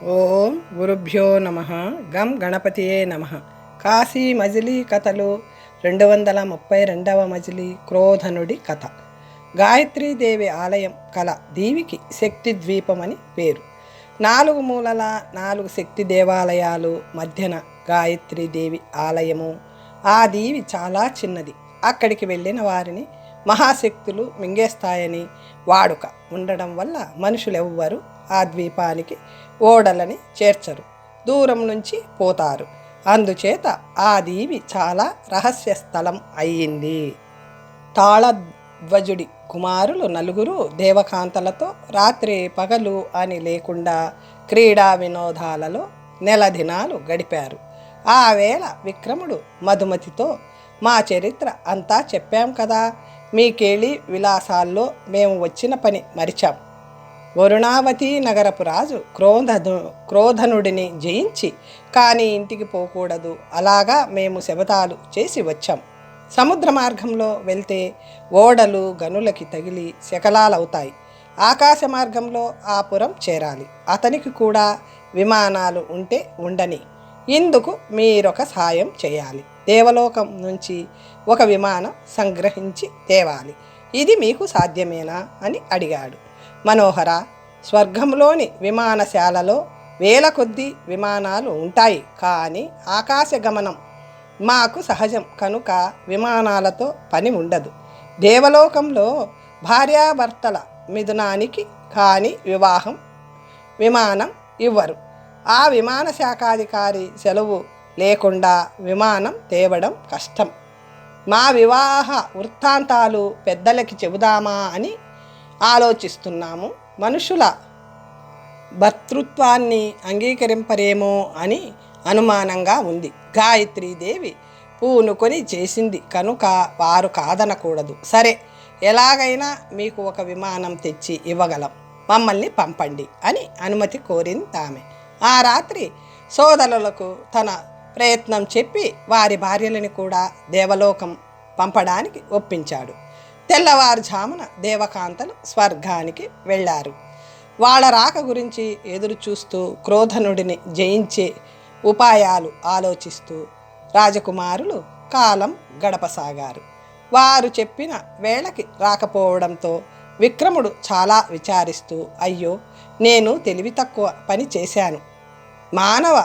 ఓం గురుభ్యో నమ. గం గణపతియే నమ. కాశీ మజిలీ కథలు 232వ మజిలీ క్రోధనుడి కథ. గాయత్రీదేవి ఆలయం కల దీవికి శక్తి ద్వీపమని పేరు. 4 మూలల 4 శక్తి దేవాలయాలు మధ్యన గాయత్రీదేవి ఆలయము. ఆ దీవి చాలా చిన్నది. అక్కడికి వెళ్ళిన వారిని మహాశక్తులు మింగేస్తాయని వాడుక ఉండడం వల్ల మనుషులెవ్వరూ ఆ ద్వీపానికి ఓడలని చేర్చరు, దూరం నుంచి పోతారు. అందుచేత ఆ దీవి చాలా రహస్య స్థలం అయ్యింది. తాళధ్వజుడి కుమారులు 4 దేవకాంతలతో రాత్రి పగలు అని లేకుండా క్రీడా వినోదాలలో నెల దినాలు గడిపారు. ఆ వేళ విక్రముడు మధుమతితో, మా చరిత్ర అంతా చెప్పాం కదా, మీ కేళి విలాసాల్లో మేము వచ్చిన పని మరిచాం. వరుణావతి నగరపు రాజు క్రోధనుడిని జయించి కానీ ఇంటికి పోకూడదు, అలాగా మేము శబదాలు చేసి వచ్చాం. సముద్ర మార్గంలో వెళ్తే ఓడలు గనులకి తగిలి శకలాలవుతాయి. ఆకాశ మార్గంలో ఆ పురం చేరాలి. అతనికి కూడా విమానాలు ఉంటే ఉండని. ఇందుకు మీరొక సాయం చేయాలి. దేవలోకం నుంచి ఒక విమానం సంగ్రహించి తేవాలి. ఇది మీకు సాధ్యమేనా అని అడిగాడు. మనోహర, స్వర్గంలోని విమానశాలలో వేల కొద్దీ విమానాలు ఉంటాయి, కానీ ఆకాశ గమనం మాకు సహజం కనుక విమానాలతో పని ఉండదు. దేవలోకంలో భార్యాభర్తల మిథునానికి కానీ విమానం ఇవ్వరు. ఆ విమాన శాఖాధికారి సెలవు లేకుండా విమానం తేవడం కష్టం. మా వివాహ వృత్తాంతాలు పెద్దలకి చెబుదామా అని ఆలోచిస్తున్నాము. మనుషుల భర్తృత్వాన్ని అంగీకరింపరేమో అని అనుమానంగా ఉంది. గాయత్రీదేవి పూనుకొని చేసింది కనుక వారు కాదనకూడదు. సరే, ఎలాగైనా మీకు ఒక విమానం తెచ్చి ఇవ్వగలం, మమ్మల్ని పంపండి అని అనుమతి కోరింది ఆమె. ఆ రాత్రి సోదరులకు తన ప్రయత్నం చెప్పి వారి భార్యలని కూడా దేవలోకం పంపడానికి ఒప్పించాడు. తెల్లవారుజామున దేవకాంతలు స్వర్గానికి వెళ్ళారు. వాళ్ళ రాక గురించి ఎదురు చూస్తూ క్రోధనుడిని జయించే ఉపాయాలు ఆలోచిస్తూ రాజకుమారులు కాలం గడపసాగారు. వారు చెప్పిన వేళకి రాకపోవడంతో విక్రముడు చాలా విచారిస్తూ, అయ్యో, నేను తెలివి తక్కువ పని చేశాను. మానవ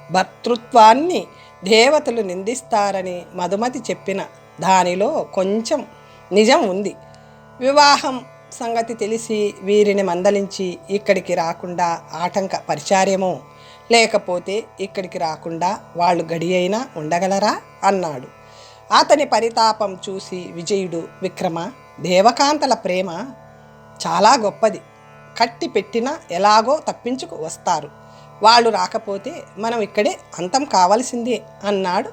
భర్తృత్వాన్ని దేవతలు నిందిస్తారని మధుమతి చెప్పిన దానిలో కొంచెం నిజం ఉంది. వివాహం సంగతి తెలిసి వీరిని మందలించి ఇక్కడికి రాకుండా ఆటంక పరిచారేమో, లేకపోతే ఇక్కడికి రాకుండా వాళ్ళు గడి అయినా ఉండగలరా అన్నాడు. అతని పరితాపం చూసి విజయుడు, విక్రమ, దేవకాంతల ప్రేమ చాలా గొప్పది. కట్టి పెట్టినా ఎలాగో తప్పించుకు వస్తారు. వాళ్ళు రాకపోతే మనం ఇక్కడే అంతం కావలసిందే అన్నాడు.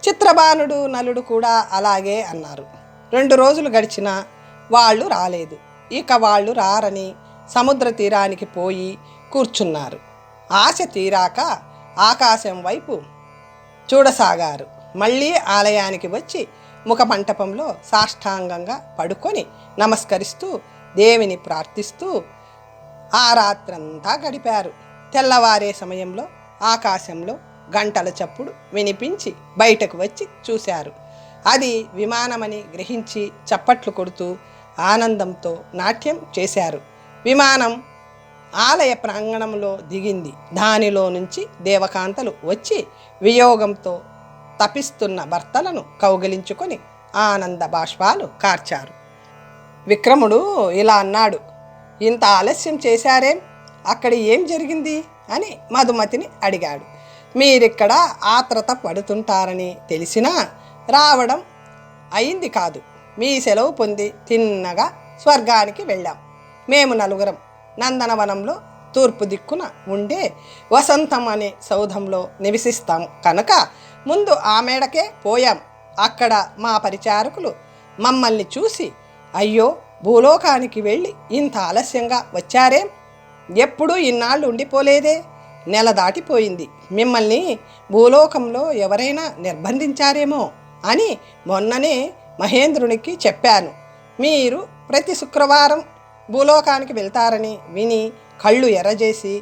చిత్రబాణుడు, నలుడు కూడా అలాగే అన్నారు. 2 రోజులు గడిచినా వాళ్ళు రాలేదు. ఇక వాళ్ళు రారని సముద్ర తీరానికి పోయి కూర్చున్నారు. ఆశ తీరాక ఆకాశం వైపు చూడసాగారు. మళ్ళీ ఆలయానికి వచ్చి ముఖమంటపంలో సాష్టాంగంగా పడుకొని నమస్కరిస్తూ దేవిని ప్రార్థిస్తూ ఆ రాత్రంతా గడిపారు. తెల్లవారే సమయంలో ఆకాశంలో గంటల చప్పుడు వినిపించి బయటకు వచ్చి చూశారు. అది విమానమని గ్రహించి చప్పట్లు కొడుతూ ఆనందంతో నాట్యం చేశారు. విమానం ఆలయ ప్రాంగణంలో దిగింది. దానిలో నుంచి దేవకాంతలు వచ్చి వియోగంతో తపిస్తున్న భర్తలను కౌగిలించుకొని ఆనంద బాష్పాలు కార్చారు. విక్రముడు ఇలా అన్నాడు, ఇంత ఆలస్యం చేశారేం? అక్కడ ఏం జరిగింది అని మధుమతిని అడిగాడు. మీరిక్కడ ఆత్రత పడుతుంటారని తెలిసినా రావడం అయింది కాదు. మీ సెలవు పొంది తిన్నగా స్వర్గానికి వెళ్ళాం. మేము 4 నందనవనంలో తూర్పు దిక్కున ఉండే వసంతం అనే సౌధంలో నివసిస్తాం కనుక ముందు ఆ మేడకే పోయాం. అక్కడ మా పరిచారకులు మమ్మల్ని చూసి, అయ్యో, భూలోకానికి వెళ్ళి ఇంత ఆలస్యంగా వచ్చారేం? ఎప్పుడూ ఇన్నాళ్ళు ఉండిపోలేదే, నెల దాటిపోయింది. మిమ్మల్ని భూలోకంలో ఎవరైనా నిర్బంధించారేమో అని మొన్ననే మహేంద్రునికి చెప్పాను. మీరు ప్రతి శుక్రవారం భూలోకానికి వెళ్తారని విని కళ్ళు ఎర్రజేసి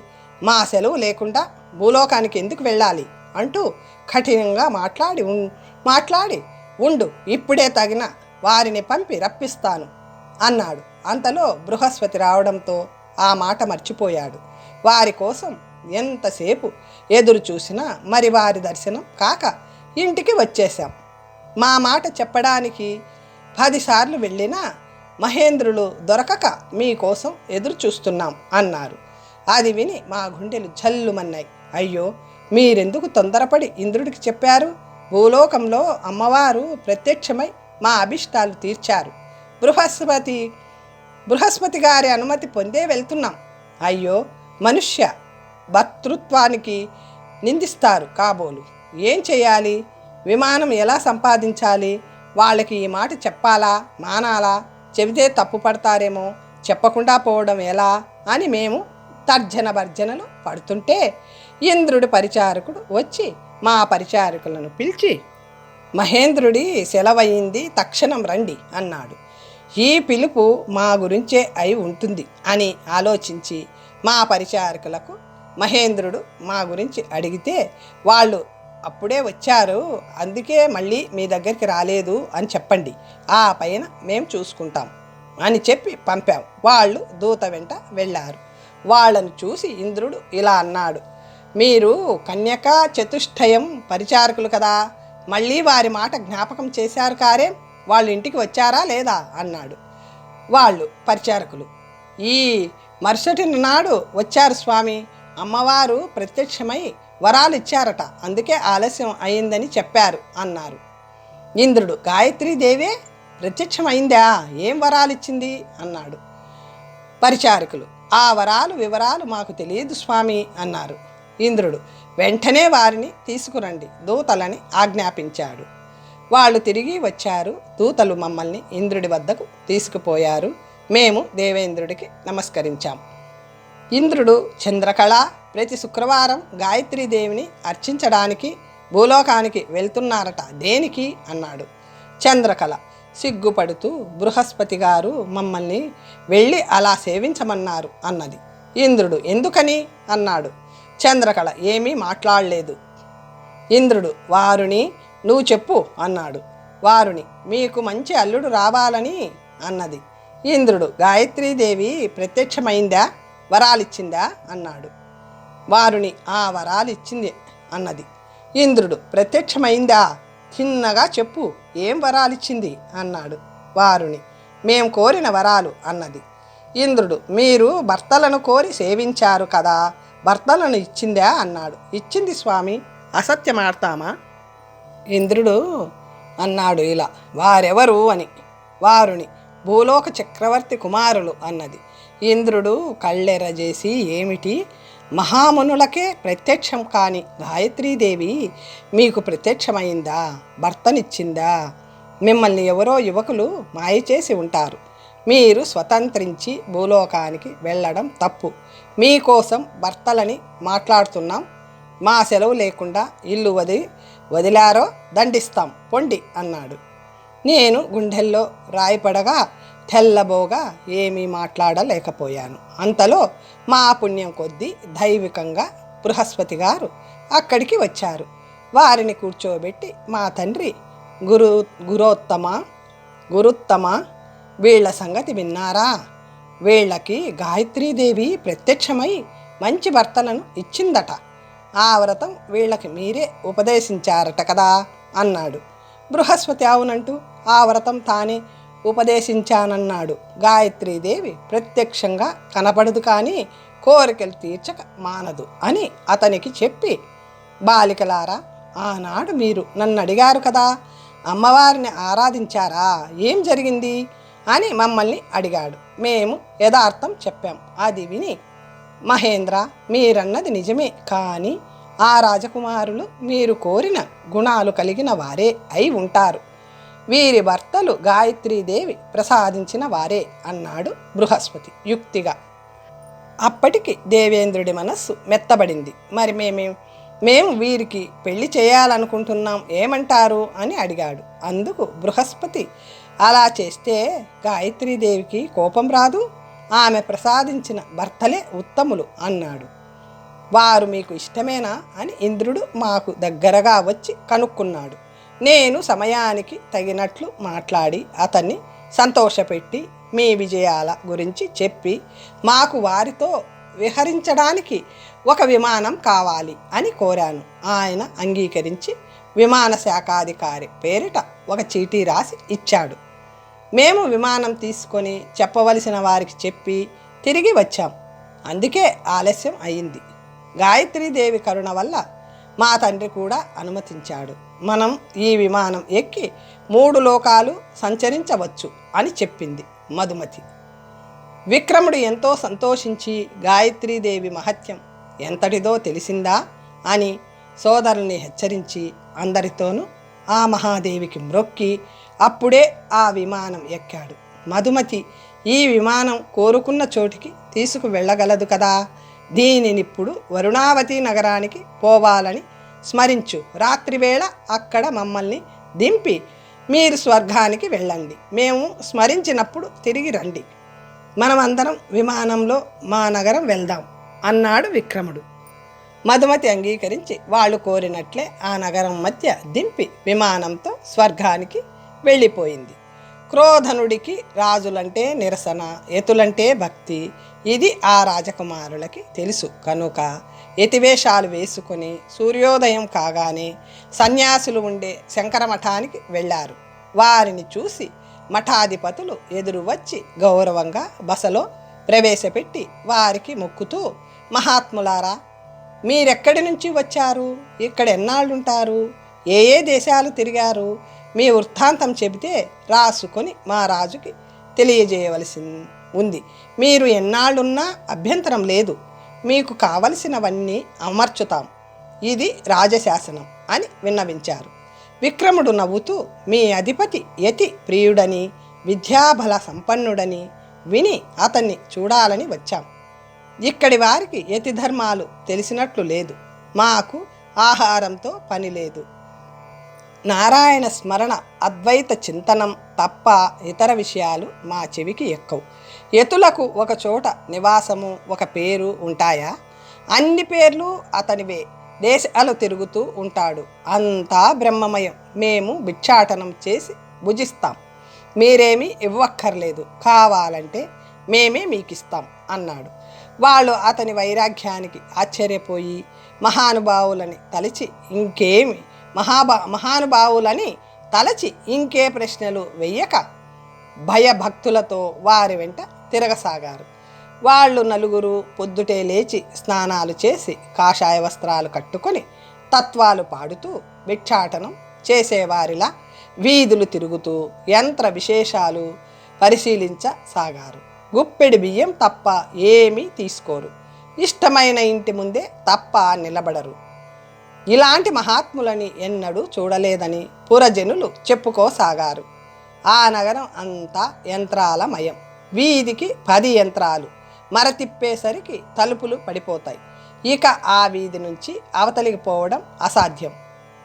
మా సెలవు లేకుండా భూలోకానికి ఎందుకు వెళ్ళాలి అంటూ కఠినంగా మాట్లాడి ఉండు, ఇప్పుడే తగిన వారిని పంపి రప్పిస్తాను అన్నాడు. అంతలో బృహస్పతి రావడంతో ఆ మాట మర్చిపోయాడు. వారి కోసం ఎంతసేపు ఎదురు చూసినా మరి వారి దర్శనం కాక ఇంటికి వచ్చేశాం. మా మాట చెప్పడానికి 10 సార్లు వెళ్ళినా మహేంద్రులు దొరకక మీకోసం ఎదురు చూస్తున్నాం అన్నారు. అది విని మా గుండెలు జల్లుమన్నాయి. అయ్యో, మీరెందుకు తొందరపడి ఇంద్రుడికి చెప్పారు? భూలోకంలో అమ్మవారు ప్రత్యక్షమై మా అభిష్టాలు తీర్చారు. బృహస్పతి గారి అనుమతి పొందే వెళ్తున్నాం. అయ్యో, మనుష్య భర్తృత్వానికి నిందిస్తారు కాబోలు. ఏం చేయాలి? విమానం ఎలా సంపాదించాలి? వాళ్ళకి ఈ మాట చెప్పాలా మానాలా? చెబితే తప్పు పడతారేమో, చెప్పకుండా పోవడం ఎలా అని మేము తర్జన భర్జనలు పడుతుంటే ఇంద్రుడి పరిచారకుడు వచ్చి మా పరిచారకులను పిలిచి, మహేంద్రుడి సెలవయింది, తక్షణం రండి అన్నాడు. ఈ పిలుపు మా గురించే అయి ఉంటుంది అని ఆలోచించి మా పరిచారకులకు మహేంద్రుడు మా గురించి అడిగితే, వాళ్ళు అప్పుడే వచ్చారు, అందుకే మళ్ళీ మీ దగ్గరికి రాలేదు అని చెప్పండి, ఆ పైన మేము చూసుకుంటాం అని చెప్పి పంపాం. వాళ్ళు దూత వెంట వెళ్ళారు. వాళ్ళను చూసి ఇంద్రుడు ఇలా అన్నాడు, మీరు కన్యకా చతుష్టయం పరిచారకులు కదా, మళ్ళీ వారి మాట జ్ఞాపకం చేశారు కారే, వాళ్ళు ఇంటికి వచ్చారా లేదా అన్నాడు. వాళ్ళు పరిచారకులు, ఈ మరుసటి నాడు వచ్చారు స్వామి, అమ్మవారు ప్రత్యక్షమై వరాలు ఇచ్చారట, అందుకే ఆలస్యం అయిందని చెప్పారు అన్నారు. ఇంద్రుడు, గాయత్రీదేవే ప్రత్యక్షమైందా? ఏం వరాలు ఇచ్చింది అన్నాడు. పరిచారకులు, ఆ వివరాలు మాకు తెలియదు స్వామి అన్నారు. ఇంద్రుడు, వెంటనే వారిని తీసుకురండి, దూతలని ఆజ్ఞాపించాడు. వాళ్ళు తిరిగి వచ్చారు. దూతలు మమ్మల్ని ఇంద్రుడి వద్దకు తీసుకుపోయారు. మేము దేవేంద్రుడికి నమస్కరించాం. ఇంద్రుడు చంద్రకళ ప్రతి శుక్రవారం గాయత్రీదేవిని అర్చించడానికి భూలోకానికి వెళ్తున్నారట, దేనికి అన్నాడు. చంద్రకళ సిగ్గుపడుతూ, బృహస్పతి గారు మమ్మల్ని వెళ్ళి అలా సేవించమన్నారు అన్నది. ఇంద్రుడు, ఎందుకని అన్నాడు. చంద్రకళ ఏమీ మాట్లాడలేదు. ఇంద్రుడు, వారుని నువ్వు చెప్పు అన్నాడు. వారుని, మీకు మంచి అల్లుడు రావాలని అన్నది. ఇంద్రుడు, గాయత్రీదేవి ప్రత్యక్షమైందా, వరాలిచ్చిందా అన్నాడు. వారుని, ఆ వరాలిచ్చింది అన్నది. ఇంద్రుడు, ప్రత్యక్షమైందా, చిన్నగా చెప్పు, ఏం వరాలిచ్చింది అన్నాడు. వారుని, మేం కోరిన వరాలు అన్నది. ఇంద్రుడు, మీరు భర్తలను కోరి సేవించారు కదా, భర్తలను ఇచ్చిందా అన్నాడు. ఇచ్చింది స్వామి, అసత్యమాడతామా? ఇంద్రుడు అన్నాడు ఇలా, వారెవరు అని. వారుని, భూలోక చక్రవర్తి కుమారులు అన్నది. ఇంద్రుడు కళ్ళెరజేసి, ఏమిటి, మహామునులకే ప్రత్యక్షం కాని గాయత్రీదేవి మీకు ప్రత్యక్షమైందా, భర్తనిచ్చిందా? మిమ్మల్ని ఎవరో యువకులు మాయ చేసి ఉంటారు. మీరు స్వతంత్రించి భూలోకానికి వెళ్ళడం తప్పు. మీకోసం భర్తలని మాట్లాడుతున్నాం. మా సెలవు లేకుండా ఇల్లు వదిలారో దండిస్తాం, పొండి అన్నాడు. నేను గుండెల్లో రాయిపడగా తెల్లబోగా ఏమీ మాట్లాడలేకపోయాను. అంతలో మా పుణ్యం కొద్దీ దైవికంగా బృహస్పతి గారు అక్కడికి వచ్చారు. వారిని కూర్చోబెట్టి, మా తండ్రి గురుత్తమ వీళ్ల సంగతి విన్నారా? వీళ్ళకి గాయత్రీదేవి ప్రత్యక్షమై మంచి భర్తలను ఇచ్చిందట. ఆ వ్రతం వీళ్ళకి మీరే ఉపదేశించారట కదా అన్నాడు. బృహస్పతి అవునంటూ ఆ వ్రతం తానే ఉపదేశించానన్నాడు. గాయత్రీదేవి ప్రత్యక్షంగా కనపడదు కానీ కోరికలు తీర్చక మానదు అని అతనికి చెప్పి, బాలికలారా, ఆనాడు మీరు నన్ను అడిగారు కదా, అమ్మవారిని ఆరాధించారా, ఏం జరిగింది అని మమ్మల్ని అడిగాడు. మేము యథార్థం చెప్పాం. అది విని, మహేంద్ర, మీరన్నది నిజమే, కానీ ఆ రాజకుమారులు మీరు కోరిన గుణాలు కలిగిన వారే అయి ఉంటారు. వీరి భర్తలు గాయత్రీదేవి ప్రసాదించిన వారే అన్నాడు బృహస్పతి యుక్తిగా. అప్పటికి దేవేంద్రుడి మనస్సు మెత్తబడింది. మరి మేము వీరికి పెళ్లి చేయాలనుకుంటున్నాం, ఏమంటారు అని అడిగాడు. అందుకు బృహస్పతి, అలా చేస్తే గాయత్రీదేవికి కోపం రాదు ఆమె ప్రసాదించిన భర్తలే ఉత్తములు అన్నాడు. వారు మీకు ఇష్టమేనా అని ఇంద్రుడు మాకు దగ్గరగా వచ్చి కనుక్కున్నాడు. నేను సమయానికి తగినట్లు మాట్లాడి అతన్ని సంతోషపెట్టి మీ విజయాల గురించి చెప్పి మాకు వారితో విహరించడానికి ఒక విమానం కావాలి అని కోరాను. ఆయన అంగీకరించి విమాన శాఖాధికారి పేరిట ఒక చీటీ రాసి ఇచ్చాడు. మేము విమానం తీసుకొని చెప్పవలసిన వారికి చెప్పి తిరిగి వచ్చాం. అందుకే ఆలస్యం అయింది. గాయత్రీదేవి కరుణ వల్ల మా తండ్రి కూడా అనుమతించాడు. మనం ఈ విమానం ఎక్కి 3 లోకాలు సంచరించవచ్చు అని చెప్పింది మధుమతి. విక్రముడు ఎంతో సంతోషించి గాయత్రీదేవి మహత్యం ఎంతటిదో తెలిసిందా అని సోదరుల్ని హెచ్చరించి అందరితోనూ ఆ మహాదేవికి మ్రొక్కి అప్పుడే ఆ విమానం ఎక్కాడు. మధుమతి ఈ విమానం కోరుకున్న చోటికి తీసుకువెళ్ళగలదు కదా, దీనినిప్పుడు వరుణావతి నగరానికి పోవాలని స్మరించు. రాత్రివేళ అక్కడ మమ్మల్ని దింపి మీరు స్వర్గానికి వెళ్ళండి. మేము స్మరించినప్పుడు తిరిగి రండి. మనమందరం విమానంలో మా నగరం వెళ్దాం అన్నాడు విక్రముడు. మధుమతి అంగీకరించి వాళ్ళు కోరినట్లే ఆ నగరం మధ్య దింపి విమానంతో స్వర్గానికి వెళ్ళిపోయింది. క్రోధనుడికి రాజులంటే నిరసన, యతులంటే భక్తి. ఇది ఆ రాజకుమారులకి తెలుసు కనుక యతివేషాలు వేసుకొని సూర్యోదయం కాగానే సన్యాసులు ఉండే శంకరమఠానికి వెళ్ళారు. వారిని చూసి మఠాధిపతులు ఎదురు వచ్చి గౌరవంగా బసలో ప్రవేశపెట్టి వారికి మొక్కుతూ, మహాత్ములారా, మీరెక్కడి నుంచి వచ్చారు? ఇక్కడ ఎన్నాళ్ళుంటారు? ఏ ఏ దేశాలు తిరిగారు? మీ వృత్తాంతం చెబితే రాసుకొని మా రాజుకి తెలియజేయవలసి ఉంది. మీరు ఎన్నాళ్ళున్నా అభ్యంతరం లేదు. మీకు కావలసినవన్నీ అమర్చుతాం. ఇది రాజశాసనం అని విన్నవించారు. విక్రముడు నవ్వుతూ, మీ అధిపతి యతి ప్రియుడని, విద్యాబల సంపన్నుడని విని అతన్ని చూడాలని వచ్చాం. ఇక్కడి వారికి యతి ధర్మాలు తెలిసినట్లు లేదు. మాకు ఆహారంతో పని లేదు. నారాయణ స్మరణ, అద్వైత చింతనం తప్ప ఇతర విషయాలు మా చెవికి ఎక్కవు. యతులకు ఒక చోట నివాసము, ఒక పేరు ఉంటాయా? అన్ని పేర్లు అతనివే. దేశాలు తిరుగుతూ ఉంటాడు. అంతా బ్రహ్మమయం. మేము భిక్షాటనం చేసి భుజిస్తాం. మీరేమీ ఇవ్వక్కర్లేదు. కావాలంటే మేమే మీకిస్తాం అన్నాడు. వాళ్ళు అతని వైరాగ్యానికి ఆశ్చర్యపోయి మహానుభావులని తలచి ఇంకే ప్రశ్నలు వెయ్యక భయభక్తులతో వారి వెంట తిరగసాగారు. వాళ్ళు నలుగురు పొద్దుటే లేచి స్నానాలు చేసి కాషాయ వస్త్రాలు కట్టుకొని తత్వాలు పాడుతూ భిక్షాటనం చేసేవారిలా వీధులు తిరుగుతూ యంత్ర విశేషాలు పరిశీలించసాగారు. గుప్పెడి బియ్యం తప్ప ఏమీ తీసుకోరు. ఇష్టమైన ఇంటి ముందే తప్ప నిలబడరు. ఇలాంటి మహాత్ములని ఎన్నడూ చూడలేదని పురజనులు చెప్పుకోసాగారు. ఆ నగరం అంతా యంత్రాలమయం. వీధికి 10 యంత్రాలు. మరతిప్పేసరికి తలుపులు పడిపోతాయి. ఇక ఆ వీధి నుంచి అవతలికి పోవడం అసాధ్యం.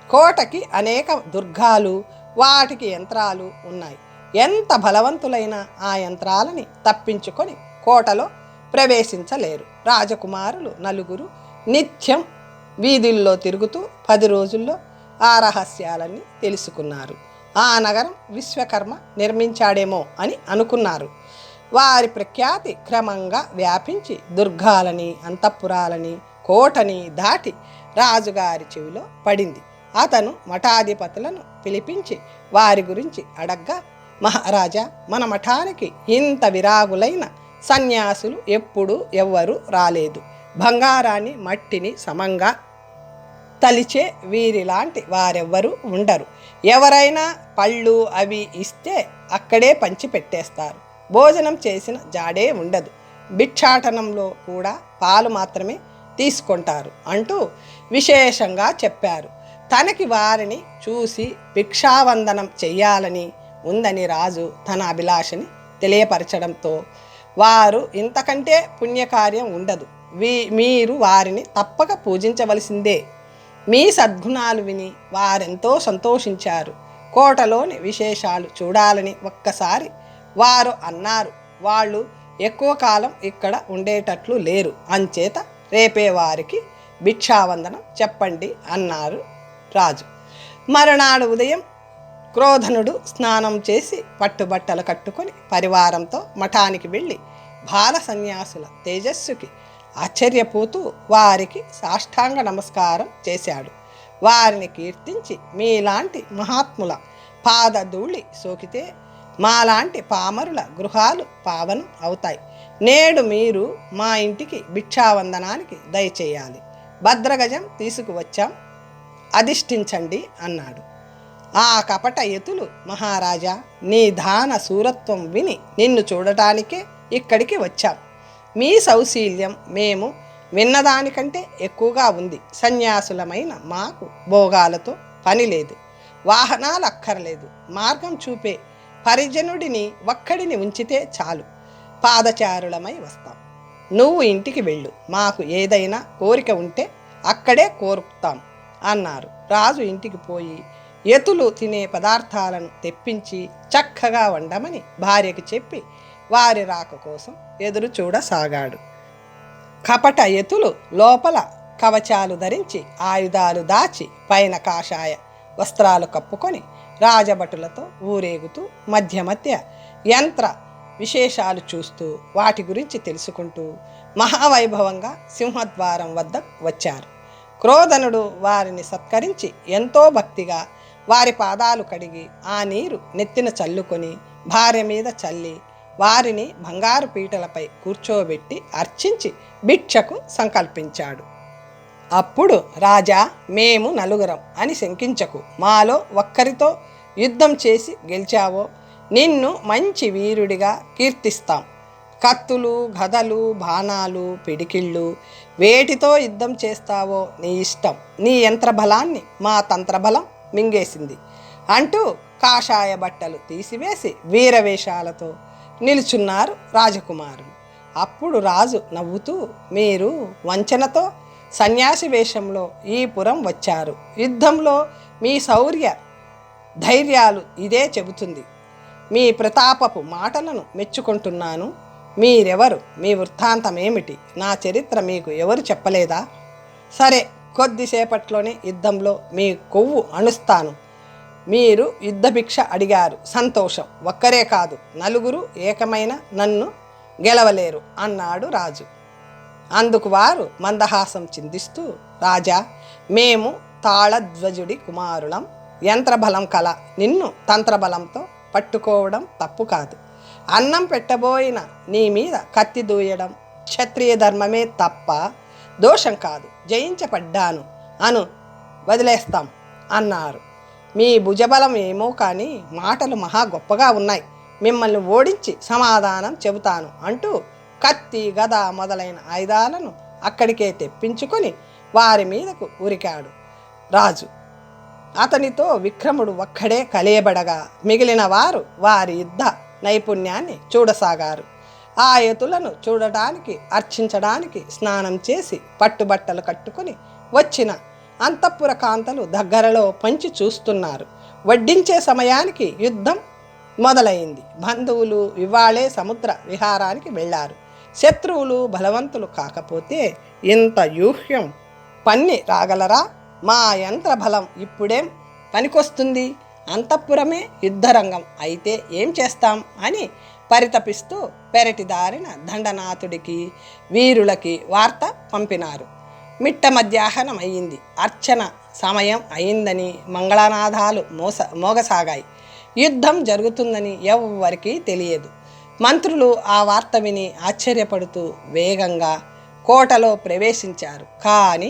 కోటకి అనేక దుర్గాలు, వాటికి యంత్రాలు ఉన్నాయి. ఎంత బలవంతులైన ఆ యంత్రాలని తప్పించుకొని కోటలో ప్రవేశించలేరు. రాజకుమారులు నలుగురు నిత్యం వీధుల్లో తిరుగుతూ 10 రోజుల్లో ఆ రహస్యాలన్నీ తెలుసుకున్నారు. ఆ నగరం విశ్వకర్మ నిర్మించాడేమో అని అనుకున్నారు. వారి ప్రఖ్యాతి క్రమంగా వ్యాపించి దుర్గాలని, అంతఃపురాలని, కోటని దాటి రాజుగారి చెవిలో పడింది. అతను మఠాధిపతులను పిలిపించి వారి గురించి అడగ్గా, మహారాజా, మన మఠానికి ఇంత విరాగులైన సన్యాసులు ఎవ్వరూ రాలేదు. బంగారాన్ని మట్టిని సమంగా తలిచే వీరిలాంటి వారెవ్వరూ ఉండరు. ఎవరైనా పళ్ళు అవి ఇస్తే అక్కడే పంచి పెట్టేస్తారు. భోజనం చేసిన జాడే ఉండదు. భిక్షాటనంలో కూడా పాలు మాత్రమే తీసుకుంటారు అంటూ విశేషంగా చెప్పారు. తనకి వారిని చూసి భిక్షావందనం చెయ్యాలని ఉందని రాజు తన అభిలాషని తెలియపరచడంతో, వారు ఇంతకంటే పుణ్యకార్యం ఉండదు. మీరు వారిని తప్పక పూజించవలసిందే. మీ సద్గుణాలు విని వారెంతో సంతోషించారు. కోటలోని విశేషాలు చూడాలని ఒక్కసారి వారు అన్నారు. వాళ్ళు ఎక్కువ కాలం ఇక్కడ ఉండేటట్లు లేరు, అంచేత రేపే వారికి భిక్షావందనం చెప్పండి అన్నారు రాజు. మరునాడు ఉదయం క్రోధనుడు స్నానం చేసి పట్టుబట్టలు కట్టుకొని పరివారంతో మఠానికి వెళ్ళి బాల సన్యాసుల తేజస్సుకి ఆశ్చర్యపోతూ వారికి సాష్టాంగ నమస్కారం చేశాడు. వారిని కీర్తించి, మీలాంటి మహాత్ముల పాదధూళి సోకితే మాలాంటి పామరుల గృహాలు పావనం అవుతాయి. నేడు మీరు మా ఇంటికి భిక్షావందనానికి దయచేయాలి. భద్రగజం తీసుకువచ్చాం, అధిష్ఠించండి అన్నాడు. ఆ కపట యతులు, మహారాజా, నీ దాన శూరత్వం విని నిన్ను చూడటానికే ఇక్కడికి వచ్చాం. మీ సౌశీల్యం మేము విన్నదానికంటే ఎక్కువగా ఉంది. సన్యాసులమైన మాకు భోగాలతో పని లేదు, వాహనాలు అక్కర్లేదు. మార్గం చూపే పరిజనుడిని ఒక్కడిని ఉంచితే చాలు, పాదచారులమై వస్తాం. నువ్వు ఇంటికి వెళ్ళు, మాకు ఏదైనా కోరిక ఉంటే అక్కడే కోరుతాం అన్నారు. రాజు ఇంటికి పోయి యతులు తినే పదార్థాలను తెప్పించి చక్కగా వండమని భార్యకి చెప్పి వారి రాక కోసం ఎదురు చూడసాగాడు. కపట యతులు లోపల కవచాలు ధరించి, ఆయుధాలు దాచి, పైన కాషాయ వస్త్రాలు కప్పుకొని రాజభటులతో ఊరేగుతూ మధ్య మధ్య యంత్ర విశేషాలు చూస్తూ వాటి గురించి తెలుసుకుంటూ మహావైభవంగా సింహద్వారం వద్ద వచ్చారు. క్రోధనుడు వారిని సత్కరించి ఎంతో భక్తిగా వారి పాదాలు కడిగి ఆ నీరు నెత్తిన చల్లుకొని భార్య మీద చల్లి వారిని బంగారు పీటలపై కూర్చోబెట్టి అర్చించి భిక్షకు సంకల్పించాడు. అప్పుడు రాజా, మేము నలుగురం అని శంకించకు. మాలో ఒక్కరితో యుద్ధం చేసి గెలిచావో నిన్ను మంచి వీరుడిగా కీర్తిస్తాం. కత్తులు, గదలు, బాణాలు, పిడికిళ్ళు వేటితో యుద్ధం చేస్తావో నీ ఇష్టం. నీ యంత్రబలాన్ని మా తంత్రబలం మింగేసింది అంటూ కాషాయ బట్టలు తీసివేసి వీరవేషాలతో నిలుచున్నారు రాజకుమారులు. అప్పుడు రాజు నవ్వుతూ, మీరు వంచనతో సన్యాసి వేషంలో ఈ పురం వచ్చారు. యుద్ధంలో మీ శౌర్య ధైర్యాలు ఇదే చెబుతుంది. మీ ప్రతాపపు మాటలను మెచ్చుకుంటున్నాను. మీరెవరు? మీ వృత్తాంతమేమిటి? నా చరిత్ర మీకు ఎవరు చెప్పలేదా? సరే, కొద్దిసేపట్లోనే యుద్ధంలో మీ కొవ్వు అణుస్తాను. మీరు యుద్ధభిక్ష అడిగారు, సంతోషం. ఒక్కరే కాదు, నలుగురు ఏకమైన నన్ను గెలవలేరు అన్నాడు రాజు. అందుకు వారు మందహాసం చిందిస్తూ, రాజా, మేము తాళధ్వజుడి కుమారులం. యంత్రబలం కల నిన్ను తంత్రబలంతో పట్టుకోవడం తప్పు కాదు. అన్నం పెట్టబోయిన నీ మీద కత్తి దూయడం క్షత్రియ ధర్మమే తప్ప దోషం కాదు. జయించబడ్డాను అను వదిలేస్తాం అన్నారు. మీ భుజబలం ఏమో కానీ మాటలు మహా గొప్పగా ఉన్నాయి. మిమ్మల్ని ఓడించి సమాధానం చెబుతాను అంటూ కత్తి, గద మొదలైన ఆయుధాలను అక్కడికే తెప్పించుకొని వారి మీదకు ఉరికాడు రాజు. అతనితో విక్రముడు ఒక్కడే కలియబడగా మిగిలిన వారు వారి యుద్ధ నైపుణ్యాన్ని చూడసాగారు. ఆ యతులను చూడటానికి, అర్చించడానికి స్నానం చేసి పట్టుబట్టలు కట్టుకుని వచ్చిన అంతఃపుర కాంతలు దగ్గరలో పంచి చూస్తున్నారు. వడ్డించే సమయానికి యుద్ధం మొదలైంది. బంధువులు ఇవాళే సముద్ర విహారానికి వెళ్ళారు. శత్రువులు బలవంతులు కాకపోతే ఇంత వ్యూహ్యం పన్ని రాగలరా? మా యంత్ర బలం ఇప్పుడేం పనికొస్తుంది? అంతఃపురమే యుద్ధరంగం అయితే ఏం చేస్తాం అని పరితపిస్తూ పెరటిదారిన దండనాథుడికి, వీరులకి వార్త పంపినారు. మిట్ట మధ్యాహ్నం అయింది. అర్చన సమయం అయిందని మంగళనాదాలు మోగసాగాయి. యుద్ధం జరుగుతుందని ఎవ్వరికీ తెలియదు. మంత్రులు ఆ వార్త విని ఆశ్చర్యపడుతూ వేగంగా కోటలో ప్రవేశించారు. కానీ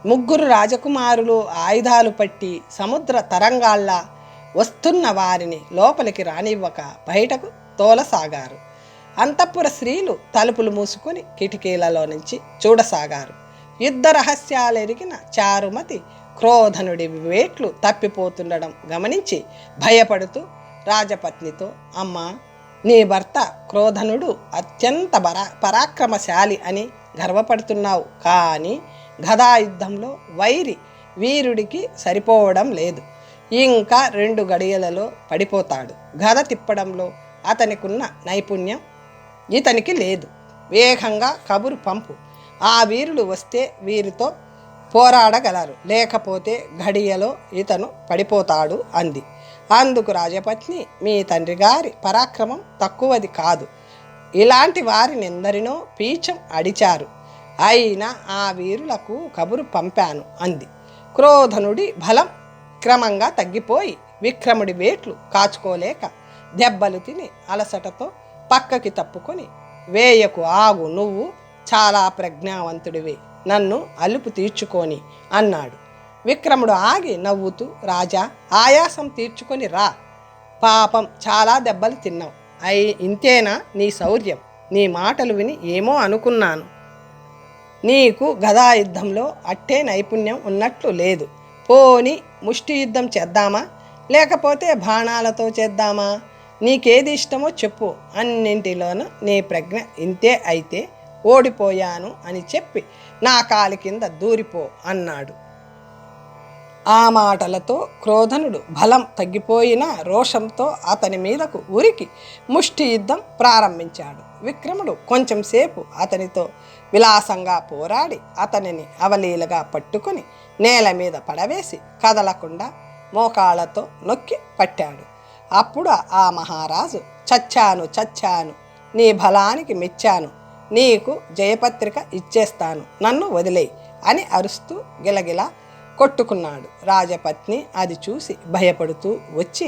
ముగ్గురు రాజకుమారులు ఆయుధాలు పట్టి సముద్ర తరంగాల్లా వస్తున్న వారిని లోపలికి రానివ్వక బయటకు తోలసాగారు. అంతఃపుర స్త్రీలు తలుపులు మూసుకొని కిటికీలలో నుంచి చూడసాగారు. యుద్ధ రహస్యాలెరిగిన చారుమతి క్రోధనుడి వేట్లు తప్పిపోతుండడం గమనించి భయపడుతూ రాజపత్నితో, అమ్మా, నీ భర్త క్రోధనుడు అత్యంత పరాక్రమశాలి అని గర్వపడుతున్నావు. కానీ గదాయుద్ధంలో వైరి వీరుడికి సరిపోవడం లేదు. ఇంకా 2 గడియలలో పడిపోతాడు. గద తిప్పడంలో అతనికున్న నైపుణ్యం ఇతనికి లేదు. వేగంగా కబురు పంపు. ఆ వీరులు వస్తే వీరితో పోరాడగలరు, లేకపోతే ఘడియలో ఇతను పడిపోతాడు అంది. అందుకు రాజపత్ని, మీ తండ్రి గారి పరాక్రమం తక్కువది కాదు. ఇలాంటి వారినెందరినో పీచం అడిచారు. అయినా ఆ వీరులకు కబురు పంపాను అంది. క్రోధనుడి బలం క్రమంగా తగ్గిపోయి విక్రముడి వేట్లు కాచుకోలేక దెబ్బలు తిని అలసటతో పక్కకి తప్పుకొని, వేయకు, ఆగు, నువ్వు చాలా ప్రజ్ఞావంతుడివి, నన్ను అలుపు తీర్చుకొని అన్నాడు. విక్రముడు ఆగి నవ్వుతూ, రాజా, ఆయాసం తీర్చుకొని రా. పాపం చాలా దెబ్బలు తిన్నావు. ఇంతేనా నీ శౌర్యం? నీ మాటలు విని ఏమో అనుకున్నాను. నీకు గదా యుద్ధంలో అట్టే నైపుణ్యం ఉన్నట్లు లేదు. పోని ముష్టి యుద్ధం చేద్దామా, లేకపోతే బాణాలతో చేద్దామా? నీకేది ఇష్టమో చెప్పు. అన్నింటిలోనూ నీ ప్రజ్ఞ ఇంతే అయితే ఓడిపోయాను అని చెప్పి నా కాలి కింద దూరిపో అన్నాడు. ఆ మాటలతో క్రోధనుడు బలం తగ్గిపోయిన రోషంతో అతని మీదకు ఉరికి ముష్టి యుద్ధం ప్రారంభించాడు. విక్రముడు కొంచెం సేపు అతనితో విలాసంగా పోరాడి అతనిని అవలీలగా పట్టుకుని నేల మీద పడవేసి కదలకుండా మోకాళ్లతో నొక్కి పట్టాడు. అప్పుడు ఆ మహారాజు, చచ్చాను చచ్చాను, నీ బలానికి మెచ్చాను, నీకు జయపత్రిక ఇచ్చేస్తాను, నన్ను వదిలేయి అని అరుస్తూ గిలగిలా కొట్టుకున్నాడు. రాజపత్ని అది చూసి భయపడుతూ వచ్చి,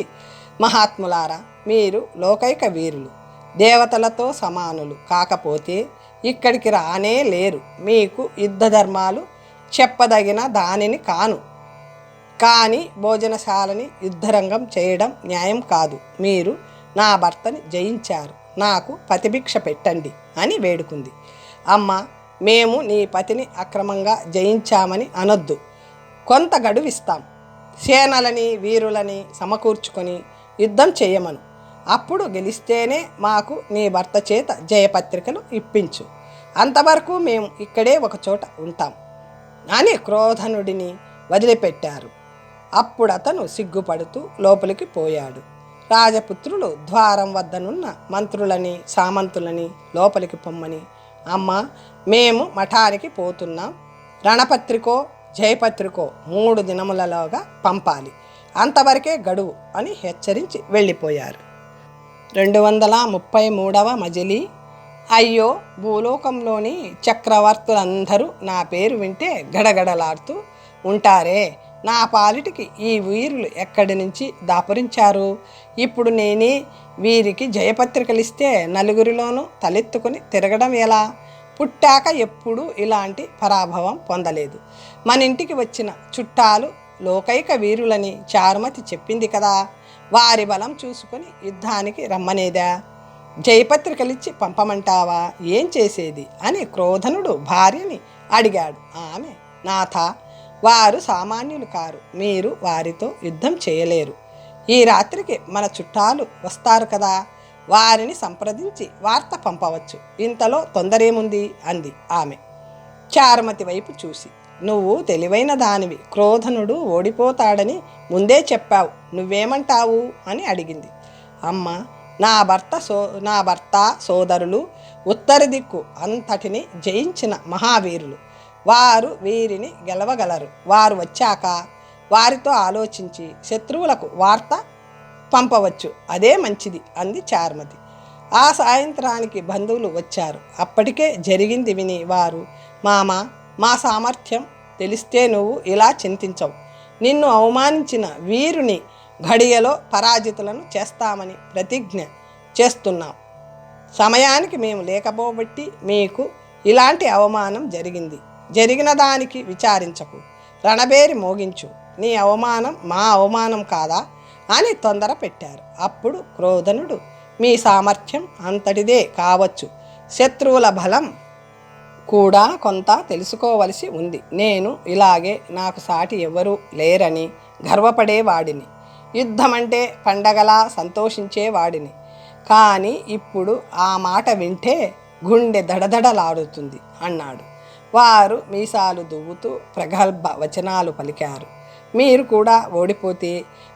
మహాత్ములారా, మీరు లోకైక వీరులు, దేవతలతో సమానులు కాకపోతే ఇక్కడికి రానే లేరు. మీకు యుద్ధ ధర్మాలు చెప్పదగిన దానిని కాను, కానీ భోజనశాలని యుద్ధరంగం చేయడం న్యాయం కాదు. మీరు నా భర్తని జయించారు, నాకు పతిభిక్ష పెట్టండి అని వేడుకుంది. అమ్మ, మేము నీ పతిని అక్రమంగా జయించామని అనొద్దు, కొంత గడువిస్తాం. సేనలని వీరులని సమకూర్చుకొని యుద్ధం చేయమను. అప్పుడు గెలిస్తేనే మాకు నీ భర్త చేత జయపత్రికలు ఇప్పించు. అంతవరకు మేము ఇక్కడే ఒకచోట ఉంటాం అని క్రోధనుడిని వదిలిపెట్టారు. అప్పుడు అతను సిగ్గుపడుతూ లోపలికి పోయాడు. రాజపుత్రులు ద్వారం వద్దనున్న మంత్రులని సామంతులని లోపలికి పొమ్మని, అమ్మ, మేము మఠానికి పోతున్నాం, రణపత్రికో జయపత్రికో 3 దినములలోగా పంపాలి, అంతవరకే గడువు అని హెచ్చరించి వెళ్ళిపోయారు. 233వ మజిలీ. అయ్యో, భూలోకంలోని చక్రవర్తులందరూ నా పేరు వింటే గడగడలాడుతూ ఉంటారే, నా పాలిటికి ఈ వీరులు ఎక్కడి నుంచి దాపురించారు? ఇప్పుడు నేనే వీరికి జయపత్రికలిస్తే నలుగురిలోనూ తలెత్తుకుని తిరగడం ఎలా? పుట్టాక ఎప్పుడూ ఇలాంటి పరాభవం పొందలేదు. మన ఇంటికి వచ్చిన చుట్టాలు లోకైక వీరులని చారుమతి చెప్పింది కదా, వారి బలం చూసుకొని యుద్ధానికి రమ్మనేదా? జయపత్రికలిచ్చి పంపమంటావా? ఏం చేసేది అని క్రోధనుడు భార్యని అడిగాడు. ఆమె, నాథ, వారు సామాన్యులు కారు, మీరు వారితో యుద్ధం చేయలేరు. ఈ రాత్రికి మన చుట్టాలు వస్తారు కదా, వారిని సంప్రదించి వార్త పంపవచ్చు, ఇంతలో తొందరేముంది అంది ఆమె. చారుమతి వైపు చూసి, నువ్వు తెలివైన దానివి, క్రోధనుడు ఓడిపోతాడని ముందే చెప్పావు, నువ్వేమంటావు అని అడిగింది. అమ్మ, నా భర్త సోదరులు ఉత్తర దిక్కు అంతటిని జయించిన మహావీరులు, వారు వీరిని గెలవగలరు. వారు వచ్చాక వారితో ఆలోచించి శత్రువులకు వార్త పంపవచ్చు, అదే మంచిది అంది చారుమతి. ఆ సాయంత్రానికి బంధువులు వచ్చారు. అప్పటికే జరిగింది విని వారు, మామ, మా సామర్థ్యం తెలిస్తే నువ్వు ఇలా చింతించవు. నిన్ను అవమానించిన వీరుని ఘడియలో పరాజితులను చేస్తామని ప్రతిజ్ఞ చేస్తున్నాం. సమయానికి మేము లేకపోబట్టి మీకు ఇలాంటి అవమానం జరిగింది. జరిగిన దానికి విచారించకు, రణబేరి మోగించు. నీ అవమానం మా అవమానం కాదా అని తొందర పెట్టారు. అప్పుడు క్రోధనుడు, మీ సామర్థ్యం అంతటిదే కావచ్చు, శత్రువుల బలం కూడా కొంత తెలుసుకోవలసి ఉంది. నేను ఇలాగే నాకు సాటి ఎవరూ లేరని గర్వపడేవాడిని, యుద్ధమంటే పండగలా సంతోషించేవాడిని. కానీ ఇప్పుడు ఆ మాట వింటే గుండె దడదడలాడుతుంది అన్నాడు. వారు మీసాలు దువ్వుతూ ప్రగల్భ వచనాలు పలికారు. మీరు కూడా ఓడిపోతే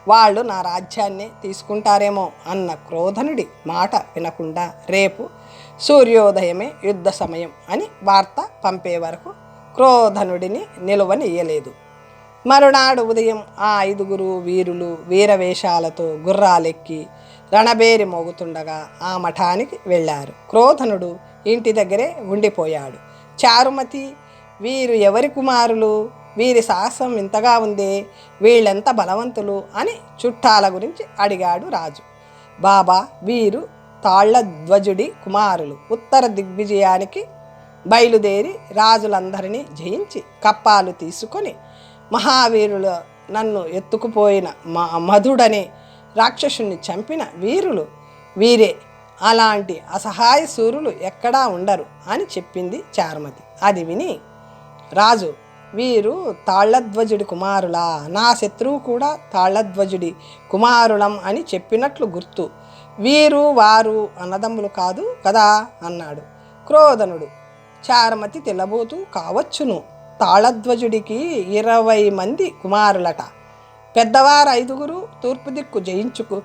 వాళ్ళు నా రాజ్యాన్ని తీసుకుంటారేమో అన్న క్రోధనుడి మాట వినకుండా రేపు సూర్యోదయమే యుద్ధ సమయం అని వార్త పంపే వరకు క్రోధనుడిని నిలువనియ్యలేదు. మరునాడు ఉదయం ఆ 5 వీరులు వీరవేషాలతో గుర్రాలెక్కి రణబేరి మోగుతుండగా ఆ మఠానికి వెళ్ళారు. క్రోధనుడు ఇంటి దగ్గరే ఉండిపోయాడు. చారుమతి, వీరు ఎవరి కుమారులు? వీరి సాహసం ఇంతగా ఉందే, వీళ్ళెంత బలవంతులు అని చుట్టాల గురించి అడిగాడు రాజు. బాబా, వీరు తాళ్లధ్వజుడి కుమారులు. ఉత్తర దిగ్విజయానికి బయలుదేరి రాజులందరినీ జయించి కప్పాలు తీసుకొని మహావీరులు నన్ను ఎత్తుకుపోయిన మధుడనే రాక్షసుని చంపిన వీరులు వీరే. అలాంటి అసహాయ సూరులు ఎక్కడా ఉండరు అని చెప్పింది చారుమతి. అది విని రాజు, వీరు తాళ్లధ్వజుడి కుమారులా? నా శత్రువు కూడా తాళ్లధ్వజుడి కుమారులం అని చెప్పినట్లు గుర్తు. వీరు వారు అన్నదమ్ములు కాదు కదా అన్నాడు. క్రోధనుడు, చారుమతి తెల్లబోతూ, కావచ్చును. తాళధ్వజుడికి 20 మంది కుమారులట. పెద్దవారు 5 తూర్పు దిక్కు జయించుకు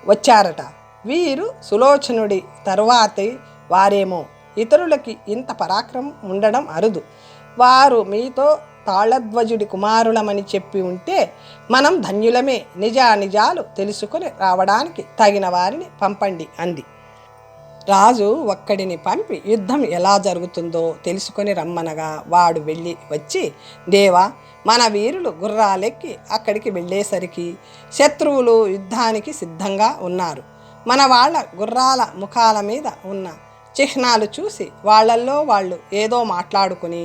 వచ్చారట. వీరు సులోచనుడి తరువాతి వారేమో. ఇతరులకి ఇంత పరాక్రమం ఉండడం అరుదు. వారు మీతో తాళధ్వజుడి కుమారులమని చెప్పి ఉంటే మనం ధన్యులమే. నిజానిజాలు తెలుసుకొని రావడానికి తగిన వారిని పంపండి అంది. రాజు ఒక్కడిని పంపి యుద్ధం ఎలా జరుగుతుందో తెలుసుకొని రమ్మనగా వాడు వెళ్ళి వచ్చి, దేవా, మన వీరులు గుర్రాలెక్కి అక్కడికి వెళ్ళేసరికి శత్రువులు యుద్ధానికి సిద్ధంగా ఉన్నారు. మన వాళ్ళ గుర్రాల ముఖాల మీద ఉన్న చిహ్నాలు చూసి వాళ్ళల్లో వాళ్ళు ఏదో మాట్లాడుకుని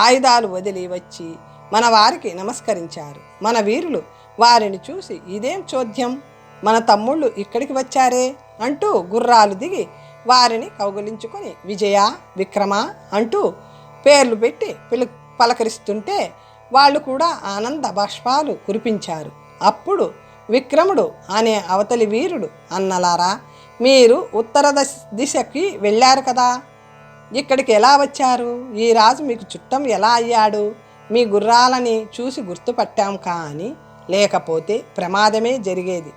ఆయుధాలు వదిలి వచ్చి మన వారికి నమస్కరించారు. మన వీరులు వారిని చూసి, ఇదేం చోద్యం, మన తమ్ముళ్ళు ఇక్కడికి వచ్చారే అంటూ గుర్రాలు దిగి వారిని కౌగిలించుకొని విజయ, విక్రమ అంటూ పేర్లు పెట్టి పలకరిస్తుంటే వాళ్ళు కూడా ఆనంద బాష్పాలు కురిపించారు. అప్పుడు విక్రముడు అనే అవతలి వీరుడు, అన్నలారా, మీరు ఉత్తర దిశకి వెళ్ళారు కదా, ఇక్కడికి ఎలా వచ్చారు? ఈ రాజు మీకు చుట్టం ఎలా అయ్యాడు? మీ గుర్రాలని చూసి గుర్తుపట్టాం, కానీ లేకపోతే ప్రమాదమే జరిగేది.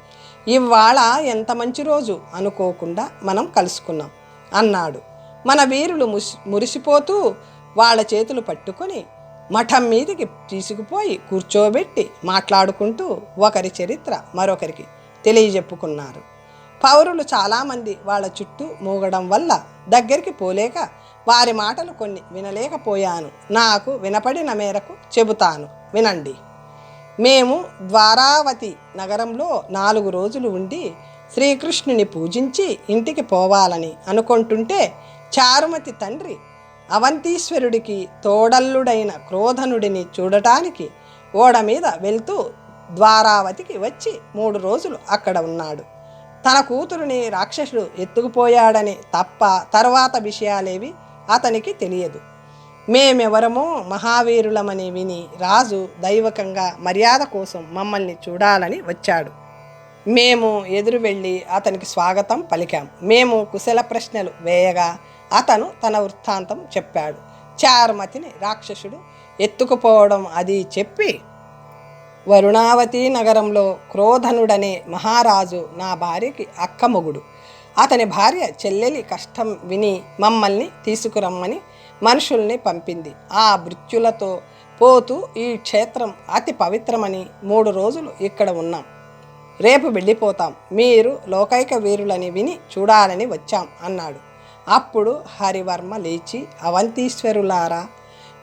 ఇవాళ ఎంత మంచి రోజు అనుకోకుండా మనం కలుసుకున్నాం అన్నాడు. మన వీరులు మురిసిపోతూ వాళ్ళ చేతులు పట్టుకొని మఠం మీదికి తీసుకుపోయి కూర్చోబెట్టి మాట్లాడుకుంటూ ఒకరి చరిత్ర మరొకరికి తెలియజెప్పుకున్నారు. పౌరులు చాలామంది వాళ్ళ చుట్టూ మూగడం వల్ల దగ్గరికి పోలేక వారి మాటలు కొన్ని వినలేకపోయాను. నాకు వినపడిన మేరకు చెబుతాను, వినండి. మేము ద్వారావతి నగరంలో 4 రోజులు ఉండి శ్రీకృష్ణుని పూజించి ఇంటికి పోవాలని అనుకుంటుంటే చారుమతి తండ్రి అవంతీశ్వరుడికి తోడల్లుడైన క్రోధనుడిని చూడటానికి ఓడ మీద వెళ్తూ ద్వారావతికి వచ్చి 3 రోజులు అక్కడ ఉన్నాడు. తన కూతురుని రాక్షసుడు ఎత్తుకుపోయాడని తప్ప తర్వాత విషయాలేవి అతనికి తెలియదు. మేమెవరమో మహావీరులమని విని రాజు దైవకంగా మర్యాద కోసం మమ్మల్ని చూడాలని వచ్చాడు. మేము ఎదురు వెళ్ళి అతనికి స్వాగతం పలికాం. మేము కుశల ప్రశ్నలు వేయగా అతను తన వృత్తాంతం చెప్పాడు. చారుమతిని రాక్షసుడు ఎత్తుకుపోవడం అది చెప్పి, వరుణావతి నగరంలో క్రోధనుడనే మహారాజు నా భార్యకి అక్కమొగుడు. అతని భార్య చెల్లెలి కష్టం విని మమ్మల్ని తీసుకురమ్మని మనుషుల్ని పంపింది. ఆ మృత్యులతో పోతూ ఈ క్షేత్రం అతి పవిత్రమని 3 రోజులు ఇక్కడ ఉన్నాం. రేపు వెళ్ళిపోతాం. మీరు లోకైక వీరులని విని చూడాలని వచ్చాం అన్నాడు. అప్పుడు హరివర్మ లేచి, అవంతీశ్వరులారా,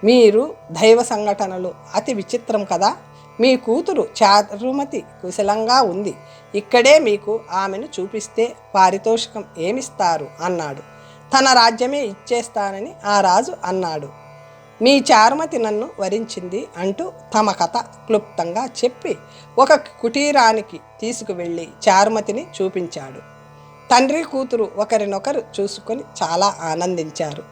మీరు దైవ సంఘటనలు అతి విచిత్రం కదా. మీ కూతురు చారుమతి కుశలంగా ఉంది. ఇక్కడే మీకు ఆమెను చూపిస్తే పారితోషికం ఏమిస్తారు అన్నాడు. తన రాజ్యమే ఇచ్చేస్తానని ఆ రాజు అన్నాడు. మీ చారుమతి నన్ను వరించింది అంటూ తమ కథ క్లుప్తంగా చెప్పి ఒక కుటీరానికి తీసుకువెళ్ళి చారుమతిని చూపించాడు. తండ్రి కూతురు ఒకరినొకరు చూసుకొని చాలా ఆనందించారు.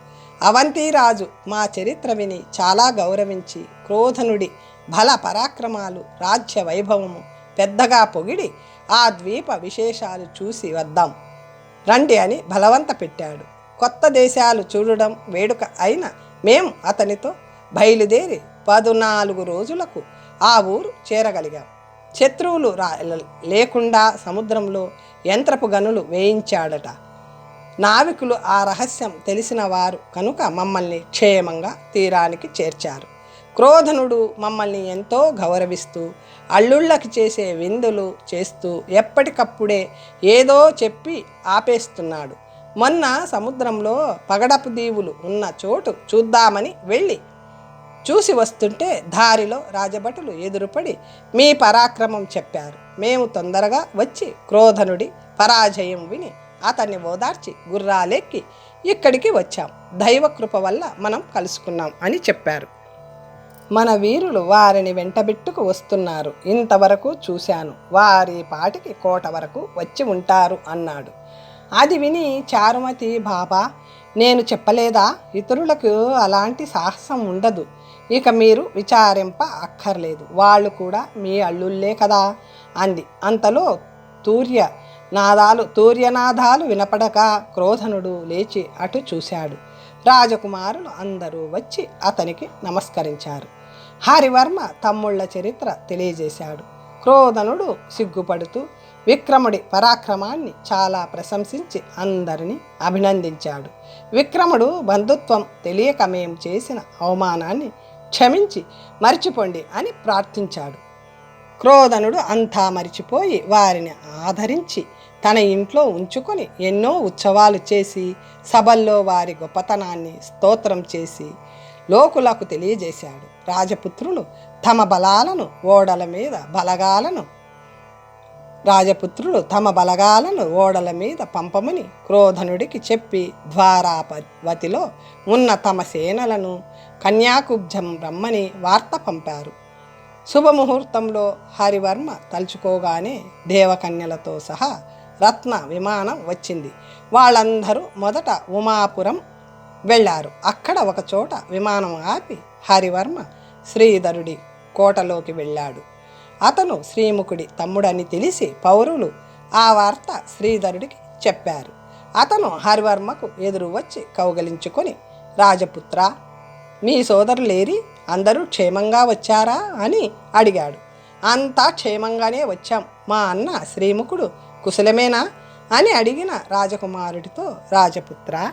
అవంతిరాజు మా చరిత్ర విని చాలా గౌరవించి క్రోధనుడి బల పరాక్రమాలు, రాజ్య వైభవము పెద్దగా పొగిడి ఆ ద్వీప విశేషాలు చూసి వద్దాం రండి అని బలవంత పెట్టాడు. కొత్త దేశాలు చూడడం వేడుక అయిన మేము అతనితో బయలుదేరి 14 రోజులకు ఆ ఊరు చేరగలిగాం. శత్రువులు లేకుండా సముద్రంలో యంత్రపు గనులు వేయించాడట. నావికులు ఆ రహస్యం తెలిసిన వారు కనుక మమ్మల్ని క్షేమంగా తీరానికి చేర్చారు. క్రోధనుడు మమ్మల్ని ఎంతో గౌరవిస్తూ అల్లుళ్ళకి చేసే విందులు చేస్తూ ఎప్పటికప్పుడే ఏదో చెప్పి ఆపేస్తున్నాడు. మొన్న సముద్రంలో పగడపు దీవులు ఉన్న చోటు చూద్దామని వెళ్ళి చూసి వస్తుంటే దారిలో రాజభటులు ఎదురుపడి మీ పరాక్రమం చెప్పారు. మేము తొందరగా వచ్చి క్రోధనుడి పరాజయం విని అతన్ని ఓదార్చి గుర్రాలెక్కి ఇక్కడికి వచ్చాం. దైవకృప వల్ల మనం కలుసుకున్నాం అని చెప్పారు. మన వీరులు వారిని వెంటబెట్టుకు వస్తున్నారు. ఇంతవరకు చూశాను. వారి పాటికి కోట వరకు వచ్చి ఉంటారు అన్నాడు. అది విని చారుమతి, బాబా నేను చెప్పలేదా, ఇతరులకు అలాంటి సాహసం ఉండదు. ఇక మీరు విచారింప అక్కర్లేదు. వాళ్ళు కూడా మీ అల్లుళ్ళే కదా అంది. అంతలో తూర్యనాదాలు వినపడక క్రోధనుడు లేచి అటు చూశాడు. రాజకుమారులు అందరూ వచ్చి అతనికి నమస్కరించారు. హరివర్మ తమ్ముళ్ల చరిత్ర తెలియజేశాడు. క్రోధనుడు సిగ్గుపడుతూ విక్రముడి పరాక్రమాన్ని చాలా ప్రశంసించి అందరినీ అభినందించాడు. విక్రముడు బంధుత్వం తెలియక మేం చేసిన అవమానాన్ని క్షమించి మర్చిపోండి అని ప్రార్థించాడు. క్రోధనుడు అంతా మరిచిపోయి వారిని ఆదరించి తన ఇంట్లో ఉంచుకొని ఎన్నో ఉత్సవాలు చేసి సభల్లో వారి గొప్పతనాన్ని స్తోత్రం చేసి లోకులకు తెలియజేశాడు. రాజపుత్రులు తమ బలగాలను ఓడల మీద పంపమని క్రోధనుడికి చెప్పి ద్వారావతిలో ఉన్న తమ సేనలను కన్యాకుబ్జం రమ్మని వార్త పంపారు. శుభముహూర్తంలో హరివర్మ తలుచుకోగానే దేవకన్యలతో సహా రత్న విమానం వచ్చింది. వాళ్ళందరూ మొదట ఉమాపురం వెళ్ళారు. అక్కడ ఒకచోట విమానం ఆపి హరివర్మ శ్రీధరుడి కోటలోకి వెళ్ళాడు. అతను శ్రీముఖుడి తమ్ముడని తెలిసి పౌరులు ఆ వార్త శ్రీధరుడికి చెప్పారు. అతను హరివర్మకు ఎదురు వచ్చి కౌగలించుకొని, రాజపుత్ర, మీ సోదరులేరి, అందరూ క్షేమంగా వచ్చారా అని అడిగాడు. అంతా క్షేమంగానే వచ్చాం. మా అన్న శ్రీముఖుడు కుశలమేనా అని అడిగిన రాజకుమారుడితో, రాజపుత్ర,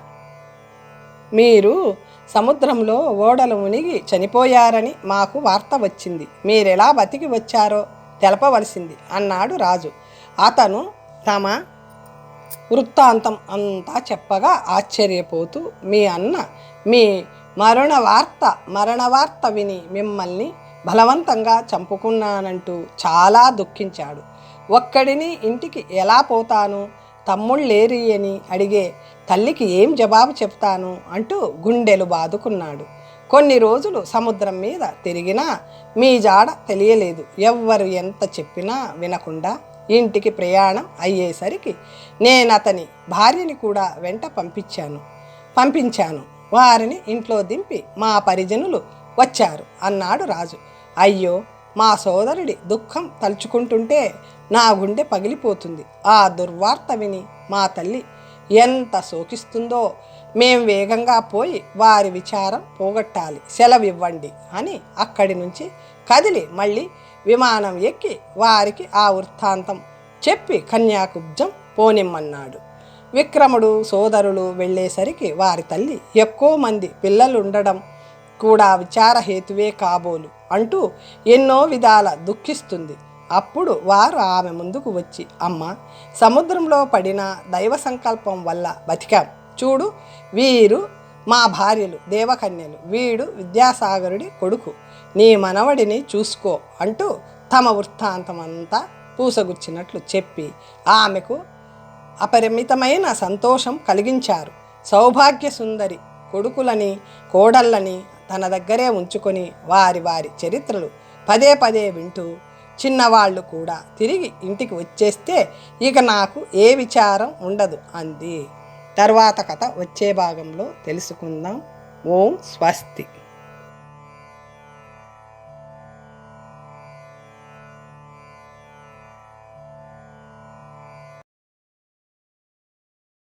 మీరు సముద్రంలో ఓడలు మునిగి చనిపోయారని మాకు వార్త వచ్చింది. మీరెలా బతికి వచ్చారో తెలపవలసింది అన్నాడు రాజు. అతను తమ వృత్తాంతం అంతా చెప్పగా ఆశ్చర్యపోతూ, మీ అన్న మీ మరణ వార్త విని మిమ్మల్ని బలవంతంగా చంపుకున్నానంటూ చాలా దుఃఖించాడు. ఒక్కడిని ఇంటికి ఎలా పోతాను, తమ్ముళ్ళేరి అని అడిగే తల్లికి ఏం జవాబు చెప్తాను అంటూ గుండెలు బాదుకున్నాడు. కొన్ని రోజులు సముద్రం మీద తిరిగినా మీ జాడ తెలియలేదు. ఎవ్వరు ఎంత చెప్పినా వినకుండా ఇంటికి ప్రయాణం అయ్యేసరికి నేను అతని భార్యని కూడా వెంట పంపించాను. వారిని ఇంట్లో దింపి మా పరిజనులు వచ్చారు అన్నాడు రాజు. అయ్యో, మా సోదరుడి దుఃఖం తలుచుకుంటుంటే నా గుండె పగిలిపోతుంది. ఆ దుర్వార్త విని మా తల్లి ఎంత శోకిస్తుందో. మేం వేగంగా పోయి వారి విచారం పోగొట్టాలి, సెలవివ్వండి అని అక్కడి నుంచి కదిలి మళ్ళీ విమానం ఎక్కి వారికి ఆ వృత్తాంతం చెప్పి కన్యాకుబ్జం పోనిమ్మన్నాడు. విక్రముడు సోదరులు వెళ్ళేసరికి వారి తల్లి ఎక్కువ మంది పిల్లలుండడం కూడా విచారహేతువే కాబోలు అంటూ ఎన్నో విధాల దుఃఖిస్తుంది. అప్పుడు వారు ఆమె ముందుకు వచ్చి, అమ్మ, సముద్రంలో పడిన దైవ సంకల్పం వల్ల బతికాం. చూడు, వీరు మా భార్యలు దేవకన్యలు, వీడు విద్యాసాగరుడి కొడుకు, నీ మనవడిని చూసుకో అంటూ తమ వృత్తాంతమంతా పూసగుచ్చినట్లు చెప్పి ఆమెకు అపరిమితమైన సంతోషం కలిగించారు. సౌభాగ్య సుందరి కొడుకులని కోడళ్ళని తన దగ్గరే ఉంచుకొని వారి చరిత్రలు పదే పదే వింటూ చిన్నవాళ్ళు కూడా తిరిగి ఇంటికి వచ్చేస్తే ఇక నాకు ఏ విచారం ఉండదు అంది. తర్వాత కథ వచ్చే భాగంలో తెలుసుకుందాం. ఓం స్వస్తి.